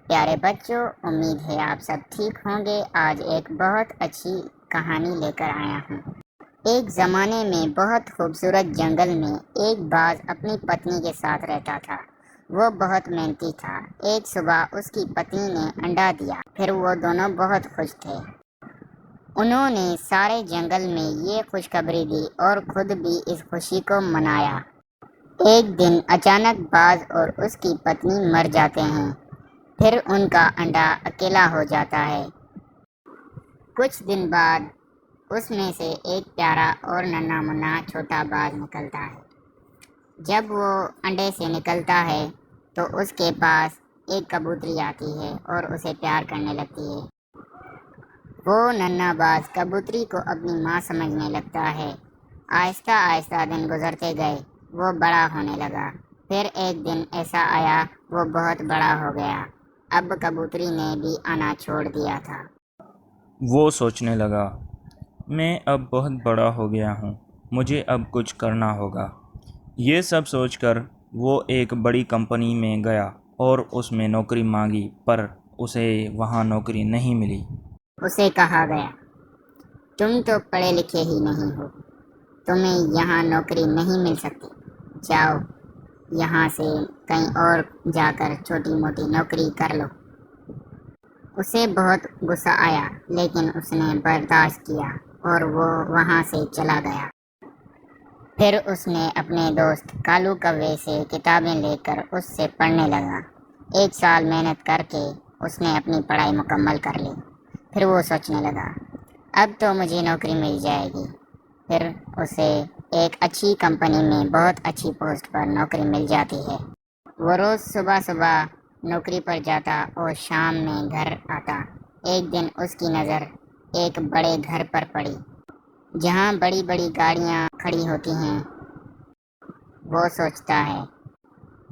پیارے بچوں، امید ہے آپ سب ٹھیک ہوں گے۔ آج ایک بہت اچھی کہانی لے کر آیا ہوں۔ ایک زمانے میں بہت خوبصورت جنگل میں ایک باز اپنی پتنی کے ساتھ رہتا تھا۔ وہ بہت محنتی تھا۔ ایک صبح اس کی پتنی نے انڈا دیا، پھر وہ دونوں بہت خوش تھے۔ انہوں نے سارے جنگل میں یہ خوشخبری دی اور خود بھی اس خوشی کو منایا۔ ایک دن اچانک باز اور اس کی پتنی مر جاتے ہیں، پھر ان کا انڈا اکیلا ہو جاتا ہے۔ کچھ دن بعد اس میں سے ایک پیارا اور ننھا منا چھوٹا باز نکلتا ہے۔ جب وہ انڈے سے نکلتا ہے تو اس کے پاس ایک کبوتری آتی ہے اور اسے پیار کرنے لگتی ہے۔ وہ ننھا باز کبوتری کو اپنی ماں سمجھنے لگتا ہے۔ آہستہ آہستہ دن گزرتے گئے، وہ بڑا ہونے لگا۔ پھر ایک دن ایسا آیا، وہ بہت بڑا ہو گیا۔ اب کبوتری نے بھی آنا چھوڑ دیا تھا۔ وہ سوچنے لگا، میں اب بہت بڑا ہو گیا ہوں، مجھے اب کچھ کرنا ہوگا۔ یہ سب سوچ کر وہ ایک بڑی کمپنی میں گیا اور اس میں نوکری مانگی، پر اسے وہاں نوکری نہیں ملی۔ اسے کہا گیا، تم تو پڑھے لکھے ہی نہیں ہو، تمہیں یہاں نوکری نہیں مل سکتی، جاؤ یہاں سے کہیں اور جا کر چھوٹی موٹی نوکری کر لو۔ اسے بہت غصہ آیا، لیکن اس نے برداشت کیا اور وہ وہاں سے چلا گیا۔ پھر اس نے اپنے دوست کالو کوے سے کتابیں لے کر اس سے پڑھنے لگا۔ ایک سال محنت کر کے اس نے اپنی پڑھائی مکمل کر لی۔ پھر وہ سوچنے لگا، اب تو مجھے نوکری مل جائے گی۔ پھر اسے ایک اچھی کمپنی میں بہت اچھی پوسٹ پر نوکری مل جاتی ہے۔ وہ روز صبح صبح نوکری پر جاتا اور شام میں گھر آتا۔ ایک دن اس کی نظر ایک بڑے گھر پر پڑی، جہاں بڑی بڑی گاڑیاں کھڑی ہوتی ہیں۔ وہ سوچتا ہے،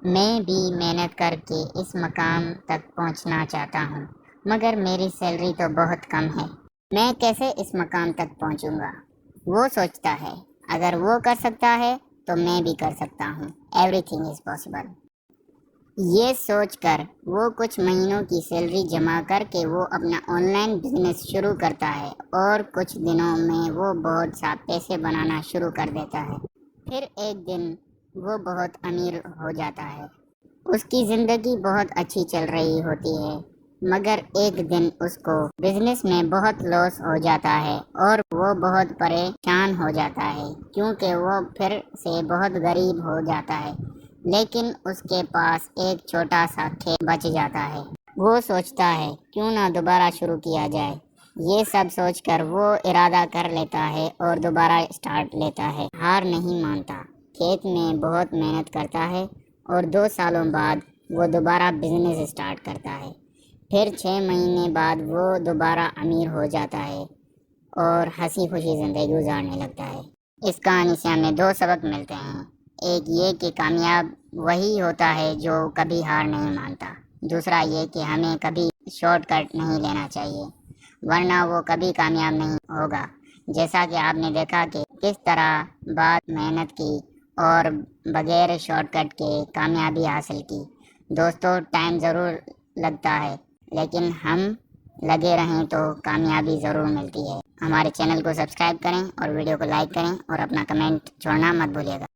میں بھی محنت کر کے اس مقام تک پہنچنا چاہتا ہوں، مگر میری سیلری تو بہت کم ہے، میں کیسے اس مقام تک پہنچوں گا؟ وہ سوچتا ہے، اگر وہ کر سکتا ہے تو میں بھی کر سکتا ہوں۔ Every thing is possible. یہ سوچ کر وہ کچھ مہینوں کی سیلری جمع کر کے وہ اپنا آن لائن بزنس شروع کرتا ہے اور کچھ دنوں میں وہ بہت سا پیسے بنانا شروع کر دیتا ہے۔ پھر ایک دن وہ بہت امیر ہو جاتا ہے۔ اس کی زندگی بہت اچھی چل رہی ہوتی ہے، مگر ایک دن اس کو بزنس میں بہت لاس ہو جاتا ہے اور وہ بہت پریشان ہو جاتا ہے، کیونکہ وہ پھر سے بہت غریب ہو جاتا ہے۔ لیکن اس کے پاس ایک چھوٹا سا کھیت بچ جاتا ہے۔ وہ سوچتا ہے، کیوں نہ دوبارہ شروع کیا جائے۔ یہ سب سوچ کر وہ ارادہ کر لیتا ہے اور دوبارہ اسٹارٹ لیتا ہے۔ ہار نہیں مانتا، کھیت میں بہت محنت کرتا ہے اور 2 سالوں بعد وہ دوبارہ بزنس اسٹارٹ کرتا ہے۔ پھر 6 مہینے بعد وہ دوبارہ امیر ہو جاتا ہے اور ہنسی خوشی زندگی گزارنے لگتا ہے۔ اس کہانی سے ہمیں 2 سبق ملتے ہیں۔ ایک یہ کہ کامیاب وہی ہوتا ہے جو کبھی ہار نہیں مانتا۔ دوسرا یہ کہ ہمیں کبھی شارٹ کٹ نہیں لینا چاہیے، ورنہ وہ کبھی کامیاب نہیں ہوگا۔ جیسا کہ آپ نے دیکھا کہ کس طرح بعد محنت کی اور بغیر شارٹ کٹ کے کامیابی حاصل کی۔ دوستو، ٹائم ضرور لگتا ہے، لیکن ہم لگے رہیں تو کامیابی ضرور ملتی ہے۔ ہمارے چینل کو سبسکرائب کریں اور ویڈیو کو لائک کریں اور اپنا کمنٹ چھوڑنا مت بھولیے گا۔